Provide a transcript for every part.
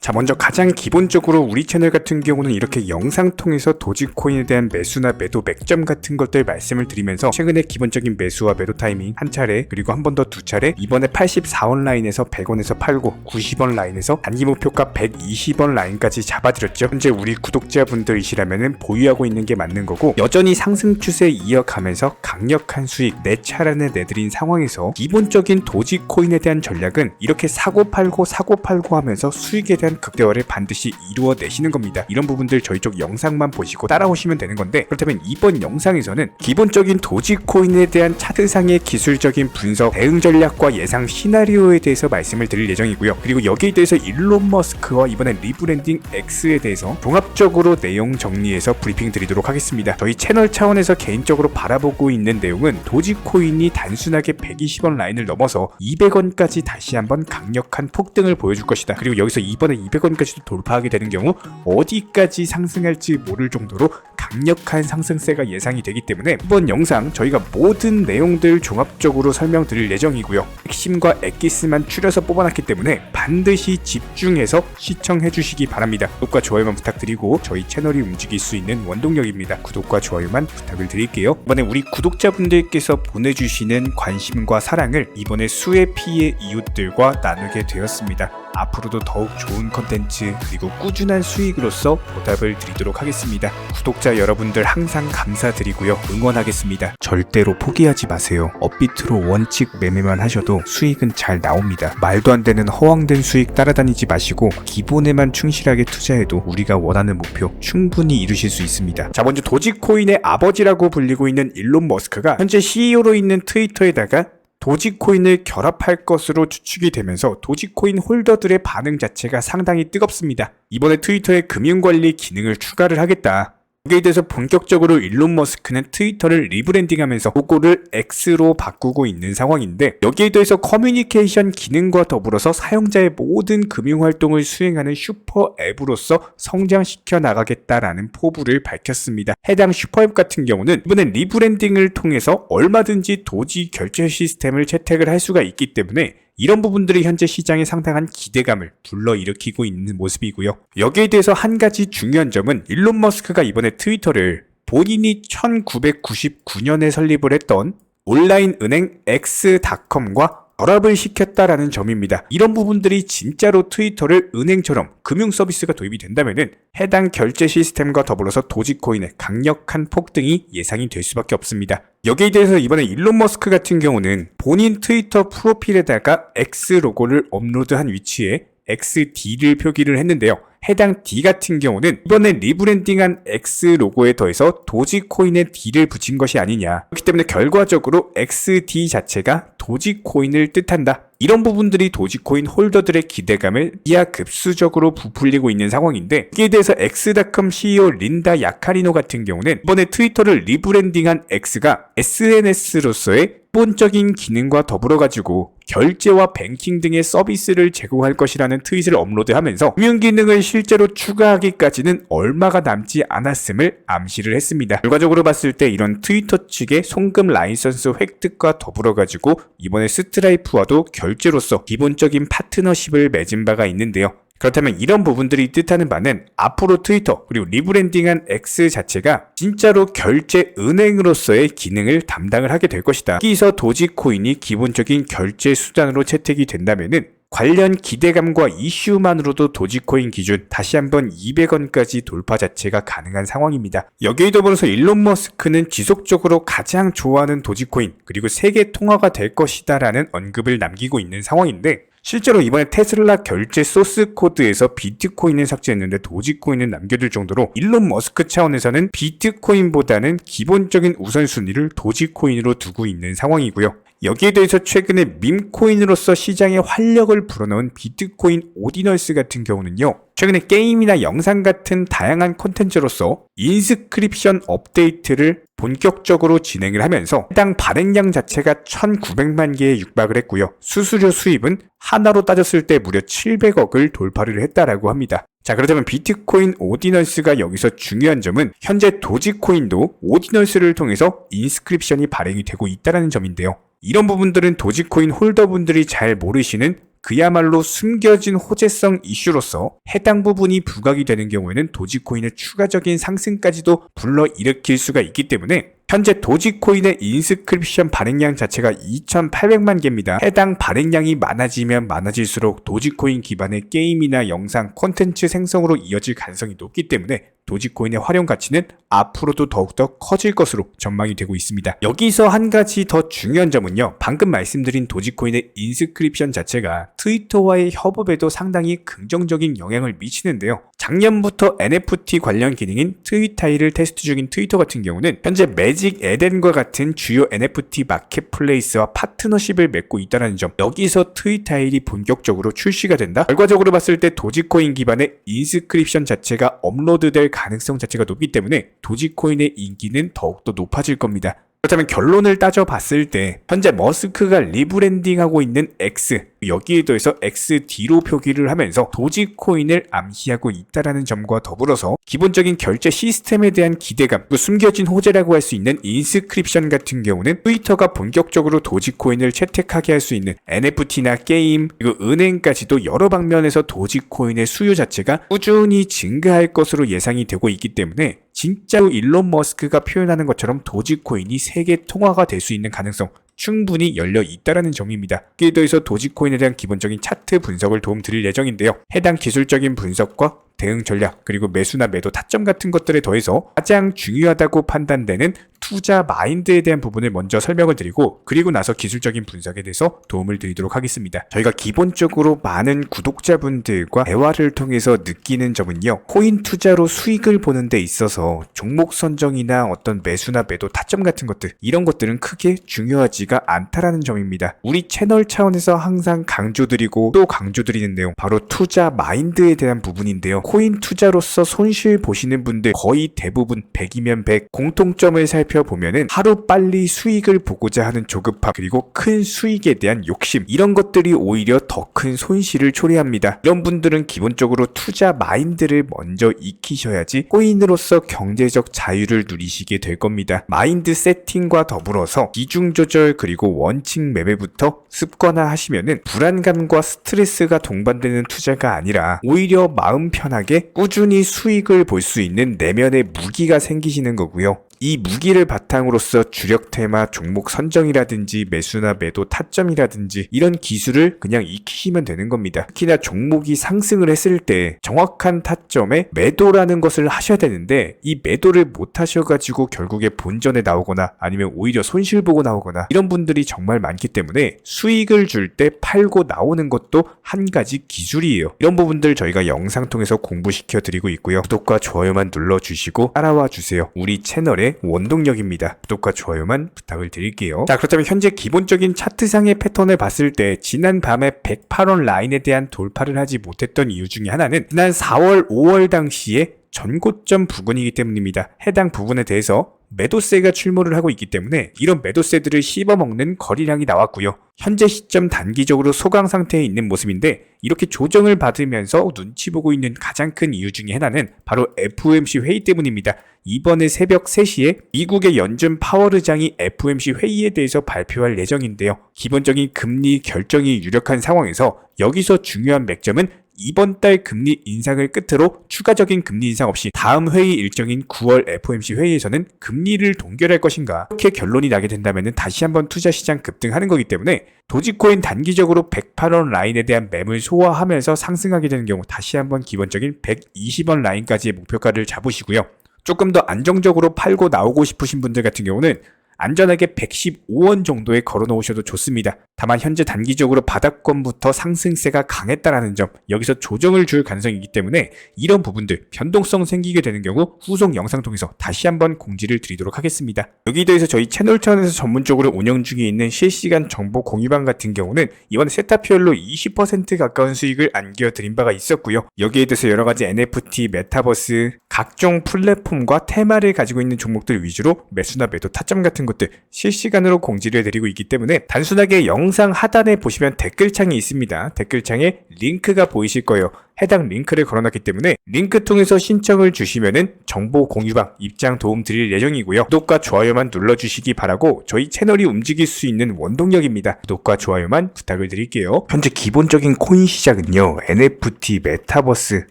자, 먼저 가장 기본적으로 우리 채널 같은 경우는 이렇게 영상 통해서 도지코인에 대한 매수나 매도 맥점 같은 것들 말씀을 드리면서 최근에 기본적인 매수와 매도 타이밍 한 차례, 그리고 한 번 더 두 차례, 이번에 84원 라인에서 100원에서 팔고 90원 라인에서 단기 목표가 120원 라인까지 잡아드렸죠. 현재 우리 구독자분들이시라면 보유하고 있는 게 맞는 거고, 여전히 상승 추세 이어가면서 강력한 수익 4차례나 내드린 상황에서 기본적인 도지코인에 대한 전략은 이렇게 사고 팔고 하면서 수익에 대한 극대화를 반드시 이루어내시는 겁니다. 이런 부분들 저희 쪽 영상만 보시고 따라오시면 되는 건데, 그렇다면 이번 영상에서는 기본적인 도지코인에 대한 차트상의 기술적인 분석, 대응 전략과 예상 시나리오에 대해서 말씀을 드릴 예정이고요. 그리고 여기에 대해서 일론 머스크와 이번에 리브랜딩 X에 대해서 종합적으로 내용 정리해서 브리핑 드리도록 하겠습니다. 저희 채널 차원에서 개인적으로 바라보고 있는 내용은 도지코인이 단순하게 120원 라인을 넘어서 200원까지 다시 한번 강력한 폭등을 보여줄 것이다. 그리고 여기서 이번에 200원까지도 돌파하게 되는 경우 어디까지 상승할지 모를 정도로 강력한 상승세가 예상이 되기 때문에 이번 영상 저희가 모든 내용들 종합적으로 설명드릴 예정이고요. 핵심과 엑기스만 추려서 뽑아놨기 때문에 반드시 집중해서 시청해 주시기 바랍니다. 구독과 좋아요만 부탁드리고 저희 채널이 움직일 수 있는 원동력입니다. 구독과 좋아요만 부탁을 드릴게요. 이번에 우리 구독자분들께서 보내주시는 관심과 사랑을 이번에 수혜 피해 이웃들과 나누게 되었습니다. 앞으로도 더욱 좋은 컨텐츠 그리고 꾸준한 수익으로서 보답을 드리도록 하겠습니다. 구독자 여러분들 항상 감사드리고요. 응원하겠습니다. 절대로 포기하지 마세요. 업비트로 원칙 매매만 하셔도 수익은 잘 나옵니다. 말도 안 되는 허황된 수익 따라다니지 마시고 기본에만 충실하게 투자해도 우리가 원하는 목표 충분히 이루실 수 있습니다. 자, 먼저 도지코인의 아버지라고 불리고 있는 일론 머스크가 현재 CEO로 있는 트위터에다가 도지코인을 결합할 것으로 추측이 되면서 도지코인 홀더들의 반응 자체가 상당히 뜨겁습니다. 이번에 트위터에 금융관리 기능을 추가를 하겠다. 여기에 대해서 본격적으로 일론 머스크는 트위터를 리브랜딩하면서 로고를 X로 바꾸고 있는 상황인데, 여기에 대해서 커뮤니케이션 기능과 더불어서 사용자의 모든 금융활동을 수행하는 슈퍼 앱으로서 성장시켜 나가겠다라는 포부를 밝혔습니다. 해당 슈퍼앱 같은 경우는 이번엔 리브랜딩을 통해서 얼마든지 도지 결제 시스템을 채택을 할 수가 있기 때문에 이런 부분들이 현재 시장에 상당한 기대감을 불러일으키고 있는 모습이고요. 여기에 대해서 한 가지 중요한 점은 일론 머스크가 이번에 트위터를 본인이 1999년에 설립을 했던 온라인 은행 X.com과 결합을 시켰다라는 점입니다. 이런 부분들이 진짜로 트위터를 은행처럼 금융 서비스가 도입이 된다면은 해당 결제 시스템과 더불어서 도지코인의 강력한 폭등이 예상이 될 수밖에 없습니다. 여기에 대해서 이번에 일론 머스크 같은 경우는 본인 트위터 프로필에다가 X 로고를 업로드한 위치에 XD를 표기를 했는데요. 해당 D 같은 경우는 이번에 리브랜딩한 X 로고에 더해서 도지코인의 D를 붙인 것이 아니냐. 그렇기 때문에 결과적으로 XD 자체가 도지코인을 뜻한다. 이런 부분들이 도지코인 홀더들의 기대감을 기하급수적으로 부풀리고 있는 상황인데, 이에 대해서 X.com CEO 린다 야카리노 같은 경우는 이번에 트위터를 리브랜딩한 X가 SNS로서의 기본적인 기능과 더불어가지고 결제와 뱅킹 등의 서비스를 제공할 것이라는 트윗을 업로드하면서 금융 기능을 실제로 추가하기까지는 얼마가 남지 않았음을 암시를 했습니다. 결과적으로 봤을 때 이런 트위터 측의 송금 라이선스 획득과 더불어가지고 이번에 스트라이프와도 결제로서 기본적인 파트너십을 맺은 바가 있는데요. 그렇다면 이런 부분들이 뜻하는 바는 앞으로 트위터 그리고 리브랜딩한 X 자체가 진짜로 결제 은행으로서의 기능을 담당을 하게 될 것이다. 여기서 도지코인이 기본적인 결제 수단으로 채택이 된다면은 관련 기대감과 이슈만으로도 도지코인 기준 다시 한번 200원까지 돌파 자체가 가능한 상황입니다. 여기에 더불어서 일론 머스크는 지속적으로 가장 좋아하는 도지코인 그리고 세계 통화가 될 것이다 라는 언급을 남기고 있는 상황인데, 실제로 이번에 테슬라 결제 소스 코드에서 비트코인을 삭제했는데 도지코인을 남겨둘 정도로 일론 머스크 차원에서는 비트코인보다는 기본적인 우선순위를 도지코인으로 두고 있는 상황이고요. 여기에 대해서 최근에 밈코인으로서 시장에 활력을 불어넣은 비트코인 오디널스 같은 경우는요, 최근에 게임이나 영상 같은 다양한 콘텐츠로서 인스크립션 업데이트를 본격적으로 진행을 하면서 해당 발행량 자체가 1900만 개에 육박을 했고요. 수수료 수입은 하나로 따졌을 때 무려 700억을 돌파를 했다라고 합니다. 자, 그렇다면 비트코인 오디널스가 여기서 중요한 점은 현재 도지코인도 오디널스를 통해서 인스크립션이 발행이 되고 있다는 점인데요. 이런 부분들은 도지코인 홀더분들이 잘 모르시는 그야말로 숨겨진 호재성 이슈로서 해당 부분이 부각이 되는 경우에는 도지코인의 추가적인 상승까지도 불러일으킬 수가 있기 때문에 현재 도지코인의 인스크립션 발행량 자체가 2,800만 개입니다. 해당 발행량이 많아지면 많아질수록 도지코인 기반의 게임이나 영상, 콘텐츠 생성으로 이어질 가능성이 높기 때문에 도지코인의 활용 가치는 앞으로도 더욱더 커질 것으로 전망이 되고 있습니다. 여기서 한 가지 더 중요한 점은요. 방금 말씀드린 도지코인의 인스크립션 자체가 트위터와의 협업에도 상당히 긍정적인 영향을 미치는데요. 작년부터 NFT 관련 기능인 트위타이를 테스트 중인 트위터 같은 경우는 현재 매직 에덴과 같은 주요 NFT 마켓플레이스와 파트너십을 맺고 있다는 점, 여기서 트위타일이 본격적으로 출시가 된다? 결과적으로 봤을 때 도지코인 기반의 인스크립션 자체가 업로드될 가능성 자체가 높기 때문에 도지코인의 인기는 더욱더 높아질 겁니다. 그렇다면 결론을 따져봤을 때 현재 머스크가 리브랜딩하고 있는 X, 여기에 더해서 XD로 표기를 하면서 도지코인을 암시하고 있다는 점과 더불어서 기본적인 결제 시스템에 대한 기대감, 숨겨진 호재라고 할 수 있는 인스크립션 같은 경우는 트위터가 본격적으로 도지코인을 채택하게 할 수 있는 NFT나 게임, 그리고 은행까지도 여러 방면에서 도지코인의 수요 자체가 꾸준히 증가할 것으로 예상이 되고 있기 때문에 진짜로 일론 머스크가 표현하는 것처럼 도지코인이 세계 통화가 될 수 있는 가능성 충분히 열려 있다라는 점입니다. 여기에 더해서 도지코인에 대한 기본적인 차트 분석을 도움드릴 예정인데요. 해당 기술적인 분석과 대응 전략, 그리고 매수나 매도 타점 같은 것들에 더해서 가장 중요하다고 판단되는 투자 마인드에 대한 부분을 먼저 설명을 드리고, 그리고 나서 기술적인 분석에 대해서 도움을 드리도록 하겠습니다. 저희가 기본적으로 많은 구독자분들과 대화를 통해서 느끼는 점은요, 코인 투자로 수익을 보는 데 있어서 종목 선정이나 어떤 매수나 매도 타점 같은 것들, 이런 것들은 크게 중요하지가 않다라는 점입니다. 우리 채널 차원에서 항상 강조드리고 또 강조드리는 내용, 바로 투자 마인드에 대한 부분인데요. 코인 투자로서 손실 보시는 분들 거의 대부분 100이면 100, 공통점을 살펴보면은 하루 빨리 수익을 보고자 하는 조급함, 그리고 큰 수익에 대한 욕심, 이런 것들이 오히려 더 큰 손실을 초래합니다. 이런 분들은 기본적으로 투자 마인드를 먼저 익히셔야지 코인으로서 경제적 자유를 누리시게 될 겁니다. 마인드 세팅과 더불어서 비중 조절, 그리고 원칙 매매부터 습관화 하시면은 불안감과 스트레스가 동반되는 투자가 아니라 오히려 마음 편하게 꾸준히 수익을 볼 수 있는 내면의 무기가 생기시는 거고요. 이 무기를 바탕으로서 주력 테마 종목 선정이라든지 매수나 매도 타점이라든지 이런 기술을 그냥 익히시면 되는 겁니다. 특히나 종목이 상승을 했을 때 정확한 타점에 매도라는 것을 하셔야 되는데, 이 매도를 못 하셔가지고 결국에 본전에 나오거나 아니면 오히려 손실 보고 나오거나 이런 분들이 정말 많기 때문에 수익을 줄 때 팔고 나오는 것도 한 가지 기술이에요. 이런 부분들 저희가 영상 통해서 공부시켜 드리고 있고요. 구독과 좋아요만 눌러주시고 따라와 주세요. 우리 채널의 원동력입니다. 구독과 좋아요만 부탁을 드릴게요. 자, 그렇다면 현재 기본적인 차트상의 패턴을 봤을 때 지난 밤에 108원 라인에 대한 돌파를 하지 못했던 이유 중에 하나는 지난 4월, 5월 당시에 전고점 부근이기 때문입니다. 해당 부분에 대해서 매도세가 출몰을 하고 있기 때문에 이런 매도세들을 씹어먹는 거래량이 나왔고요. 현재 시점 단기적으로 소강 상태에 있는 모습인데, 이렇게 조정을 받으면서 눈치 보고 있는 가장 큰 이유 중에 하나는 바로 FOMC 회의 때문입니다. 이번에 새벽 3시에 미국의 연준 파월 의장이 FOMC 회의에 대해서 발표할 예정인데요. 기본적인 금리 결정이 유력한 상황에서 여기서 중요한 맥점은 이번 달 금리 인상을 끝으로 추가적인 금리 인상 없이 다음 회의 일정인 9월 FOMC 회의에서는 금리를 동결할 것인가, 이렇게 결론이 나게 된다면 다시 한번 투자 시장 급등하는 거기 때문에 도지코인 단기적으로 108원 라인에 대한 매물 소화하면서 상승하게 되는 경우 다시 한번 기본적인 120원 라인까지의 목표가를 잡으시고요. 조금 더 안정적으로 팔고 나오고 싶으신 분들 같은 경우는 안전하게 115원 정도에 걸어놓으셔도 좋습니다. 다만 현재 단기적으로 바닥권부터 상승세가 강했다라는 점, 여기서 조정을 줄 가능성이 있기 때문에 이런 부분들 변동성 생기게 되는 경우 후속 영상 통해서 다시 한번 공지를 드리도록 하겠습니다. 여기에 대해서 저희 채널 차원에서 전문적으로 운영 중에 있는 실시간 정보 공유방 같은 경우는 이번에 세타피얼로 20% 가까운 수익을 안겨드린 바가 있었고요. 여기에 대해서 여러가지 NFT, 메타버스, 각종 플랫폼과 테마를 가지고 있는 종목들 위주로 매수나 매도 타점 같은 것들 실시간으로 공지를 해드리고 있기 때문에 단순하게 영상 하단에 보시면 댓글창이 있습니다. 댓글창에 링크가 보이실 거예요. 해당 링크를 걸어놨기 때문에 링크 통해서 신청을 주시면은 정보 공유방 입장 도움 드릴 예정이고요. 구독과 좋아요만 눌러주시기 바라고 저희 채널이 움직일 수 있는 원동력입니다. 구독과 좋아요만 부탁을 드릴게요. 현재 기본적인 코인 시장은요, NFT, 메타버스,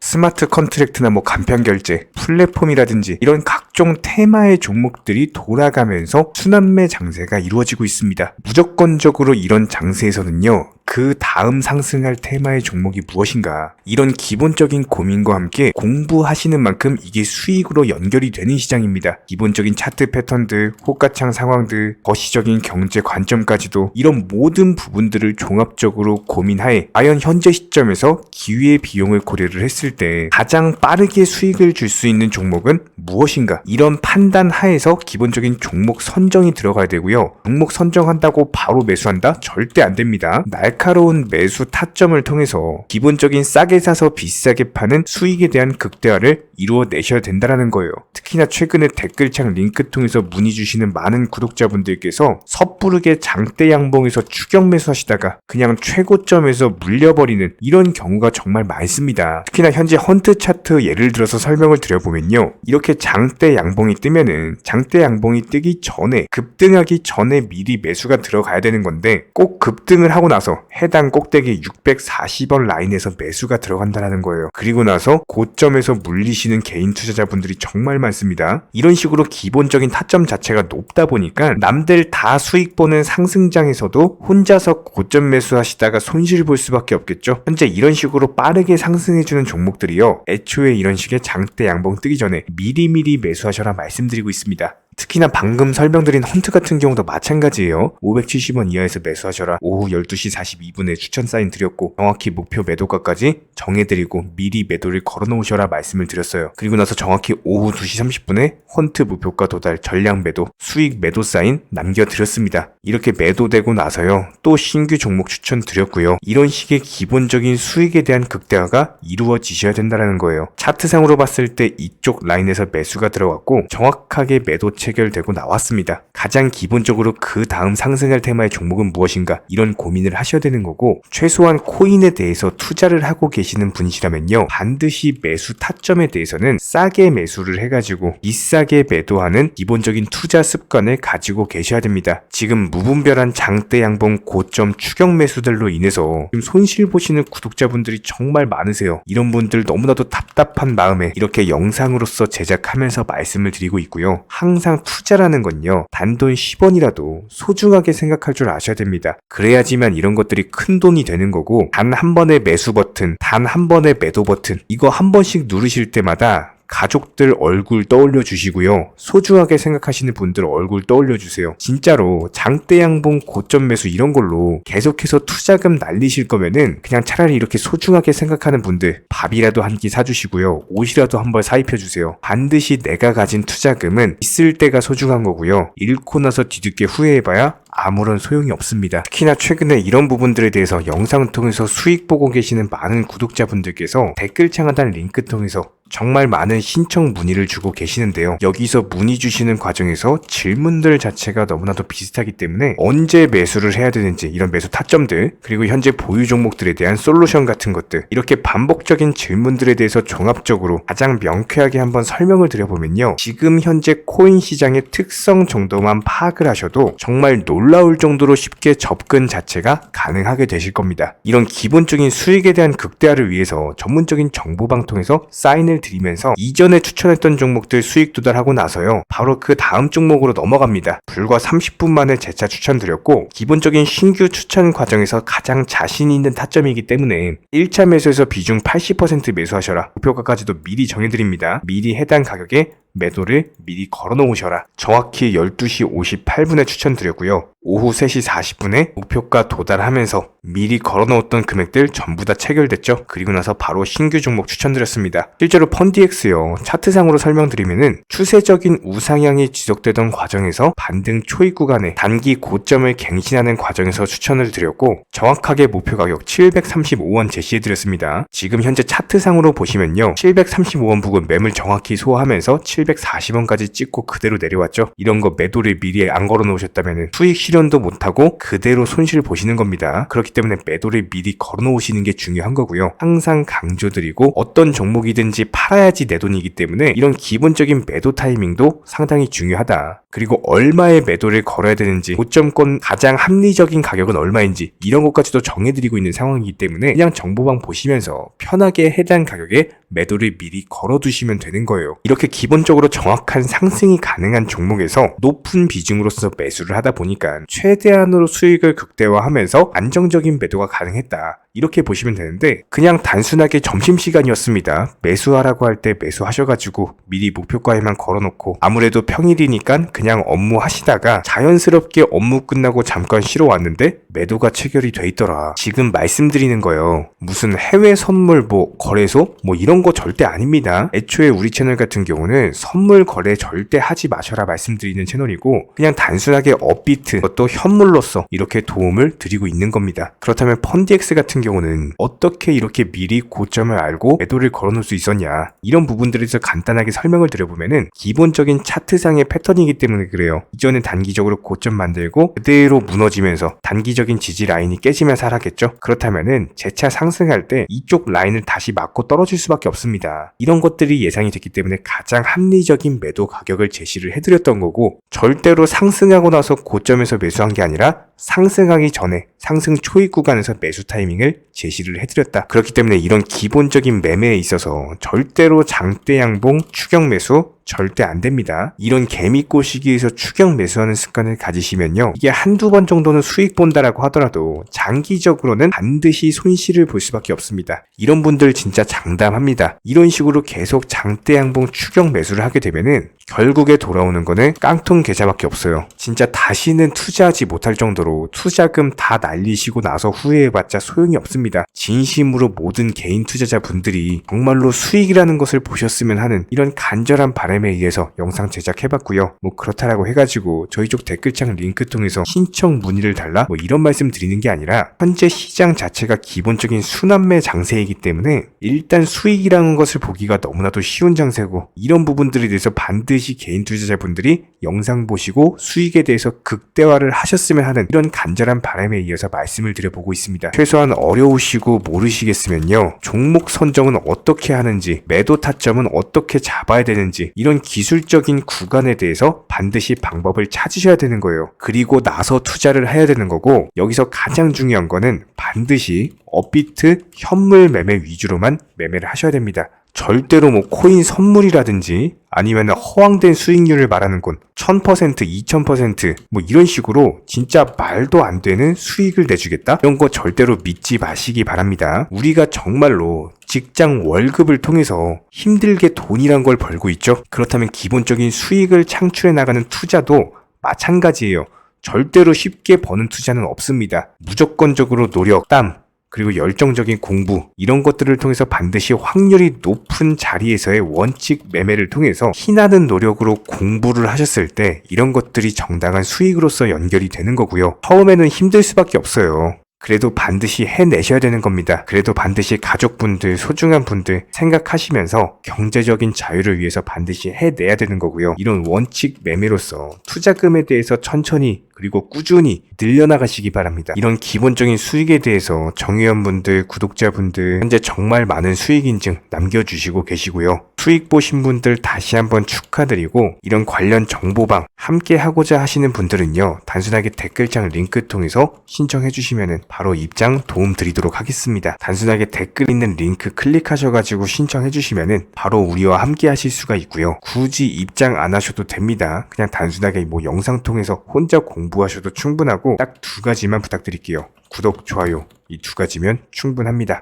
스마트 컨트랙트나 간편결제, 플랫폼이라든지 이런 각종 테마의 종목들이 돌아가면서 순환매 장세가 이루어지고 있습니다. 무조건적으로 이런 장세에서는요, 그 다음 상승할 테마의 종목이 무엇인가, 이런 기본적인 고민과 함께 공부하시는 만큼 이게 수익으로 연결이 되는 시장입니다. 기본적인 차트 패턴들, 호가창 상황들, 거시적인 경제 관점까지도 이런 모든 부분들을 종합적으로 고민하에 과연 현재 시점에서 기회의 비용을 고려를 했을 때 가장 빠르게 수익을 줄 수 있는 종목은 무엇인가, 이런 판단 하에서 기본적인 종목 선정이 들어가야 되고요. 종목 선정한다고 바로 매수한다? 절대 안 됩니다. 날카로운 매수 타점을 통해서 기본적인 싸게 사서 비싸게 파는 수익에 대한 극대화를 이루어내셔야 된다는 거예요. 특히나 최근에 댓글창 링크 통해서 문의 주시는 많은 구독자분들께서 섣부르게 장대 양봉에서 추격 매수하시다가 그냥 최고점에서 물려버리는 이런 경우가 정말 많습니다. 특히나 현재 헌트 차트 예를 들어서 설명을 드려보면요, 이렇게 장대 양봉이 뜨면은 장대 양봉이 뜨기 전에, 급등하기 전에 미리 매수가 들어가야 되는 건데, 꼭 급등을 하고 나서 해당 꼭대기 640원 라인에서 매수가 들어간다는 거예요. 그리고 나서 고점에서 물리시는 개인 투자자분들이 정말 많습니다. 이런 식으로 기본적인 타점 자체가 높다 보니까 남들 다 수익 보는 상승장에서도 혼자서 고점 매수하시다가 손실 볼 수밖에 없겠죠. 현재 이런 식으로 빠르게 상승해주는 종목들이요, 애초에 이런 식의 장대 양봉 뜨기 전에 미리미리 매수하셔라 말씀드리고 있습니다. 특히나 방금 설명드린 헌트 같은 경우도 마찬가지예요. 570원 이하에서 매수하셔라. 오후 12시 42분에 추천 사인 드렸고 정확히 목표 매도가까지 정해드리고 미리 매도를 걸어놓으셔라 말씀을 드렸어요. 그리고 나서 정확히 오후 2시 30분에 헌트 목표가 도달 전량 매도 수익 매도 사인 남겨드렸습니다. 이렇게 매도되고 나서요, 또 신규 종목 추천 드렸고요. 이런 식의 기본적인 수익에 대한 극대화가 이루어지셔야 된다는 거예요. 차트상으로 봤을 때 이쪽 라인에서 매수가 들어갔고 정확하게 매도 체결되고 나왔습니다. 가장 기본적으로 그 다음 상승할 테마의 종목은 무엇인가, 이런 고민을 하셔야 되는 거고, 최소한 코인에 대해서 투자를 하고 계시는 분이시라면요, 반드시 매수 타점에 대해서는 싸게 매수를 해가지고 비싸게 매도하는 기본적인 투자 습관을 가지고 계셔야 됩니다. 지금 무분별한 장대 양봉 고점 추격 매수들로 인해서 지금 손실 보시는 구독자분들이 정말 많으세요. 이런 분들 너무나도 답답한 마음에 이렇게 영상으로서 제작하면서 말씀을 드리고 있고요. 항상 투자라는 건요, 단돈 10원이라도 소중하게 생각할 줄 아셔야 됩니다. 그래야지만 이런 것들이 큰 돈이 되는 거고, 단 한 번의 매수 버튼, 단 한 번의 매도 버튼, 이거 한 번씩 누르실 때마다 가족들 얼굴 떠올려 주시고요, 소중하게 생각하시는 분들 얼굴 떠올려 주세요. 진짜로 장대 양봉 고점 매수 이런 걸로 계속해서 투자금 날리실 거면은 그냥 차라리 이렇게 소중하게 생각하는 분들 밥이라도 한 끼 사주시고요, 옷이라도 한 벌 사입혀 주세요. 반드시 내가 가진 투자금은 있을 때가 소중한 거고요, 잃고 나서 뒤늦게 후회해봐야 아무런 소용이 없습니다. 특히나 최근에 이런 부분들에 대해서 영상을 통해서 수익 보고 계시는 많은 구독자분들께서 댓글창 하단 링크 통해서 정말 많은 신청 문의를 주고 계시는데요. 여기서 문의 주시는 과정에서 질문들 자체가 너무나도 비슷하기 때문에 언제 매수를 해야 되는지, 이런 매수 타점들, 그리고 현재 보유 종목들에 대한 솔루션 같은 것들, 이렇게 반복적인 질문들에 대해서 종합적으로 가장 명쾌하게 한번 설명을 드려보면요, 지금 현재 코인 시장의 특성 정도만 파악을 하셔도 정말 놀라울 정도로 쉽게 접근 자체가 가능하게 되실 겁니다. 이런 기본적인 수익에 대한 극대화를 위해서 전문적인 정보방통에서 사인을 드리면서 이전에 추천했던 종목들 수익 도달하고 나서요, 바로 그 다음 종목으로 넘어갑니다. 불과 30분 만에 재차 추천드렸고, 기본적인 신규 추천 과정에서 가장 자신 있는 타점이기 때문에 1차 매수에서 비중 80% 매수하셔라, 목표가까지도 미리 정해드립니다. 미리 해당 가격에 매도를 미리 걸어놓으셔라. 정확히 12시 58분에 추천드렸고요. 오후 3시 40분에 목표가 도달하면서 미리 걸어놓았던 금액들 전부 다 체결됐죠. 그리고 나서 바로 신규 종목 추천드렸습니다. 실제로 펀디엑스요, 차트상으로 설명드리면은 추세적인 우상향이 지속되던 과정에서 반등 초입 구간에 단기 고점을 갱신하는 과정에서 추천을 드렸고, 정확하게 목표 가격 735원 제시해드렸습니다. 지금 현재 차트상으로 보시면요, 735원 부근 매물 정확히 소화하면서 1740원까지 찍고 그대로 내려왔죠. 이런 거 매도를 미리 안 걸어 놓으셨다면 수익 실현도 못하고 그대로 손실 보시는 겁니다. 그렇기 때문에 매도를 미리 걸어 놓으시는 게 중요한 거고요. 항상 강조드리고 어떤 종목이든지 팔아야지 내 돈이기 때문에 이런 기본적인 매도 타이밍도 상당히 중요하다. 그리고 얼마의 매도를 걸어야 되는지, 고점권 가장 합리적인 가격은 얼마인지 이런 것까지도 정해드리고 있는 상황이기 때문에 그냥 정보방 보시면서 편하게 해당 가격에 매도를 미리 걸어두시면 되는 거예요. 이렇게 기본적으로 정확한 상승이 가능한 종목에서 높은 비중으로서 매수를 하다 보니까 최대한으로 수익을 극대화하면서 안정적인 매도가 가능했다. 이렇게 보시면 되는데 그냥 단순하게 점심시간이었습니다. 매수하라고 할 때 매수하셔가지고 미리 목표가에만 걸어놓고 아무래도 평일이니까 그냥 업무 하시다가 자연스럽게 업무 끝나고 잠깐 쉬러 왔는데 매도가 체결이 돼 있더라. 지금 말씀드리는 거예요. 무슨 해외 선물 거래소 이런 거 절대 아닙니다. 애초에 우리 채널 같은 경우는 선물 거래 절대 하지 마셔라 말씀드리는 채널이고 그냥 단순하게 업비트 또 현물로서 이렇게 도움을 드리고 있는 겁니다. 그렇다면 펀디엑스 같은 경우는 어떻게 이렇게 미리 고점을 알고 매도를 걸어놓을 수 있었냐, 이런 부분들에 대해서 간단하게 설명을 드려보면은 기본적인 차트상의 패턴이기 때문에 그래요. 이전에 단기적으로 고점 만들고 그대로 무너지면서 단기적인 지지 라인이 깨지면서 하락했죠. 그렇다면은 재차 상승할 때 이쪽 라인을 다시 맞고 떨어질 수밖에 없습니다. 이런 것들이 예상이 됐기 때문에 가장 합리적인 매도 가격을 제시를 해드렸던 거고, 절대로 상승하고 나서 고점에서 매수한 게 아니라 상승하기 전에 상승 초입 구간에서 매수 타이밍을 제시를 해드렸다. 그렇기 때문에 이런 기본적인 매매에 있어서 절대로 장대 양봉 추격 매수 절대 안 됩니다. 이런 개미꼬 시기에서 추격 매수하는 습관을 가지시면요, 이게 한두 번 정도는 수익 본다라고 하더라도 장기적으로는 반드시 손실을 볼 수밖에 없습니다. 이런 분들 진짜 장담합니다. 이런 식으로 계속 장대 양봉 추격 매수를 하게 되면은 결국에 돌아오는 거는 깡통 계좌밖에 없어요. 진짜 다시는 투자하지 못할 정도로 투자금 다 날리시고 나서 후회해봤자 소용이 없습니다. 진심으로 모든 개인 투자자분들이 정말로 수익이라는 것을 보셨으면 하는 이런 간절한 바람에 의해서 영상 제작해봤고요. 그렇다라고 해가지고 저희 쪽 댓글창 링크 통해서 신청 문의를 달라 이런 말씀 드리는 게 아니라 현재 시장 자체가 기본적인 순환매 장세이기 때문에 일단 수익이라는 것을 보기가 너무나도 쉬운 장세고, 이런 부분들에 대해서 반드시 개인 투자자분들이 영상 보시고 수익에 대해서 극대화를 하셨으면 하는 이런 간절한 바람에 이어서 말씀을 드려보고 있습니다. 최소한 어려우시고 모르시겠으면요, 종목 선정은 어떻게 하는지, 매도 타점은 어떻게 잡아야 되는지 이런 기술적인 구간에 대해서 반드시 방법을 찾으셔야 되는 거예요. 그리고 나서 투자를 해야 되는 거고, 여기서 가장 중요한 거는 반드시 업비트 현물 매매 위주로만 매매를 하셔야 됩니다. 절대로 코인 선물이라든지 아니면 허황된 수익률을 말하는 건 1000%, 2000% 이런 식으로 진짜 말도 안 되는 수익을 내주겠다? 이런 거 절대로 믿지 마시기 바랍니다. 우리가 정말로 직장 월급을 통해서 힘들게 돈이란 걸 벌고 있죠. 그렇다면 기본적인 수익을 창출해 나가는 투자도 마찬가지예요. 절대로 쉽게 버는 투자는 없습니다. 무조건적으로 노력, 땀, 그리고 열정적인 공부, 이런 것들을 통해서 반드시 확률이 높은 자리에서의 원칙 매매를 통해서 피나는 노력으로 공부를 하셨을 때 이런 것들이 정당한 수익으로서 연결이 되는 거고요. 처음에는 힘들 수밖에 없어요. 그래도 반드시 해내셔야 되는 겁니다. 그래도 반드시 가족분들, 소중한 분들 생각하시면서 경제적인 자유를 위해서 반드시 해내야 되는 거고요. 이런 원칙 매매로서 투자금에 대해서 천천히 그리고 꾸준히 늘려나가시기 바랍니다. 이런 기본적인 수익에 대해서 정의원분들, 구독자분들 현재 정말 많은 수익 인증 남겨주시고 계시고요. 수익 보신 분들 다시 한번 축하드리고, 이런 관련 정보방 함께 하고자 하시는 분들은요, 단순하게 댓글창 링크 통해서 신청해 주시면은 바로 입장 도움 드리도록 하겠습니다. 단순하게 댓글 있는 링크 클릭하셔가지고 신청해 주시면은 바로 우리와 함께 하실 수가 있고요. 굳이 입장 안 하셔도 됩니다. 그냥 단순하게 영상 통해서 혼자 공부하셔도 충분하고 딱 두 가지만 부탁드릴게요. 구독, 좋아요, 이 두 가지면 충분합니다.